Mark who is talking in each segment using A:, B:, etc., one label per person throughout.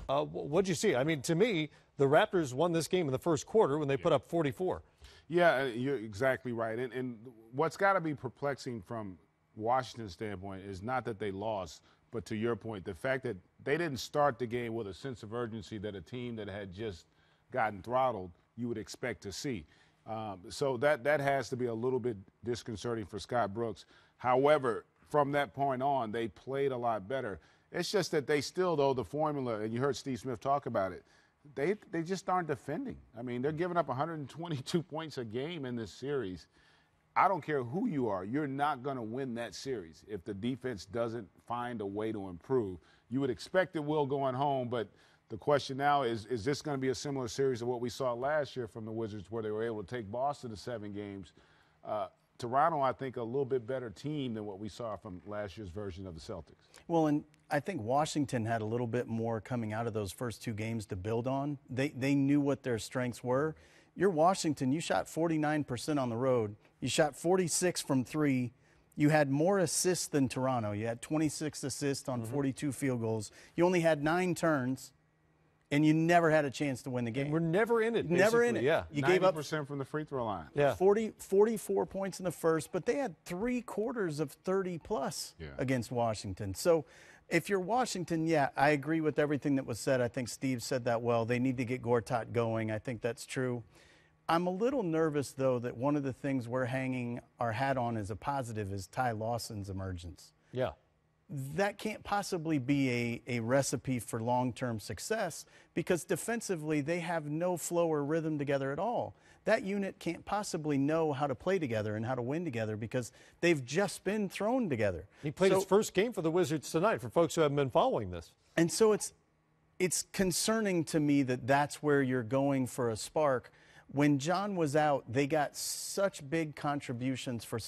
A: What'd you see? I mean, to me, the Raptors won this game in the first quarter when they put up 44.
B: Yeah, you're exactly right. And what's got to be perplexing from Washington's standpoint is not that they lost, but to your point, the fact that they didn't start the game with a sense of urgency that a team that had just gotten throttled you would expect to see. So that has to be a little bit disconcerting for Scott Brooks. However, from that point on, they played a lot better. It's just that they still, though, the formula, and you heard Steve Smith talk about it, they just aren't defending. I mean, they're giving up 122 points a game in this series. I don't care who you are, you're not going to win that series if the defense doesn't find a way to improve. You would expect it will going home, but the question now is this going to be a similar series to what we saw last year from the Wizards where they were able to take Boston to 7 games? Toronto, I think, a little bit better team than what we saw from last year's version of the Celtics.
C: Well, and I think Washington had a little bit more coming out of those first 2 games to build on. They knew what their strengths were. You're Washington, you shot 49% on the road. You shot 46 from 3. You had more assists than Toronto. You had 26 assists on 42 field goals. You only had 9 turns. And you never had a chance to win the game.
A: And we're never in it,
C: Never in it.
A: Yeah.
C: You gave up
B: 90% from the free throw line.
A: Yeah.
C: 44 points in the first, but they had 3 quarters of 30-plus against Washington. So if you're Washington, yeah, I agree with everything that was said. I think Steve said that well. They need to get Gortat going. I think that's true. I'm a little nervous, though, that one of the things we're hanging our hat on as a positive is Ty Lawson's emergence.
A: Yeah.
C: That can't possibly be a recipe for long-term success because defensively they have no flow or rhythm together at all. That unit can't possibly know how to play together and how to win together because they've just been thrown together.
A: He played his first game for the Wizards tonight, for folks who haven't been following this.
C: And so it's concerning to me that that's where you're going for a spark. When John was out, they got such big contributions from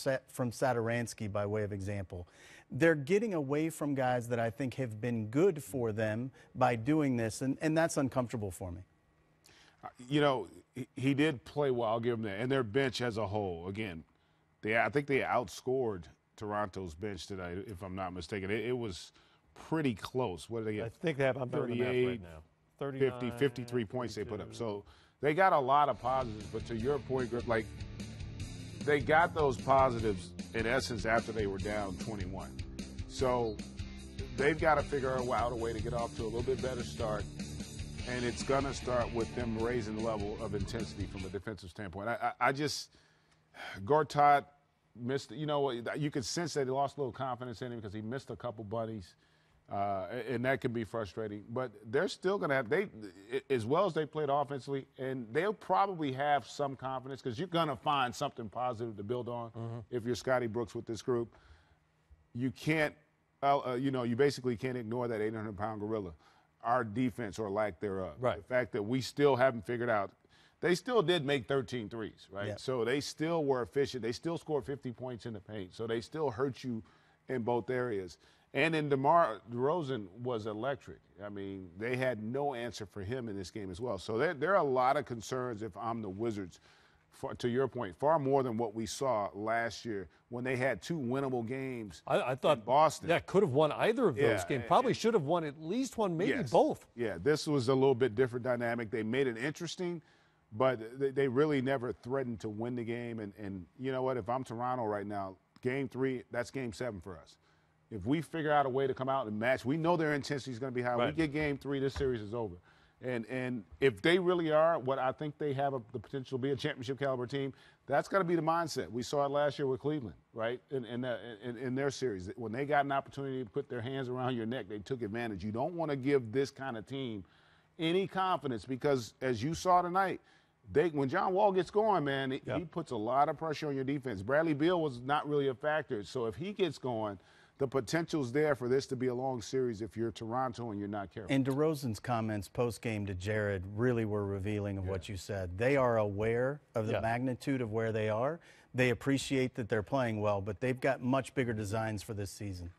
C: Satoransky, by way of example. They're getting away from guys that I think have been good for them by doing this, and that's uncomfortable for me.
B: You know, he did play well, I'll give him that. And their bench as a whole, again, I think they outscored Toronto's bench tonight, if I'm not mistaken. It was pretty close. What did they get?
A: I think they have, I'm doing the math right now.
B: 50, 53 points they put up. So they got a lot of positives, but to your point, Griff, like, they got those positives, in essence, after they were down 21. So they've got to figure out a way to get off to a little bit better start, and it's going to start with them raising the level of intensity from a defensive standpoint. I just – Gortat missed – you know, you could sense that he lost a little confidence in him because he missed a couple bunnies, and that can be frustrating. But they're still going to have – as well as they played offensively, and they'll probably have some confidence because you're going to find something positive to build on if you're Scotty Brooks with this group. You can't, you basically can't ignore that 800-pound gorilla, our defense or lack thereof.
A: Right.
B: The fact that we still haven't figured out. They still did make 13 threes, right?
C: Yeah.
B: So they still were efficient. They still scored 50 points in the paint. So they still hurt you in both areas. And then DeMar DeRozan was electric. I mean, they had no answer for him in this game as well. So there are a lot of concerns if I'm the Wizards. To your point, far more than what we saw last year when they had 2 winnable games.
A: I thought
B: Boston.
A: Yeah, could have won either of those games. Probably should have won at least one, maybe both.
B: Yeah, this was a little bit different dynamic. They made it interesting, but they really never threatened to win the game. And you know what? If I'm Toronto right now, Game 3, that's Game 7 for us. If we figure out a way to come out and match, we know their intensity is going to be high.
A: Right.
B: We get Game 3, this series is over. And if they really are what I think they have the potential to be a championship caliber team, that's got to be the mindset. We saw it last year with Cleveland, right, in their series. When they got an opportunity to put their hands around your neck, they took advantage. You don't want to give this kind of team any confidence because, as you saw tonight, when John Wall gets going, man, he puts a lot of pressure on your defense. Bradley Beal was not really a factor. So if he gets going, the potential's there for this to be a long series if you're Toronto and you're not careful.
C: And DeRozan's comments post-game to Jared really were revealing of what you said. They are aware of the magnitude of where they are. They appreciate that they're playing well, but they've got much bigger designs for this season.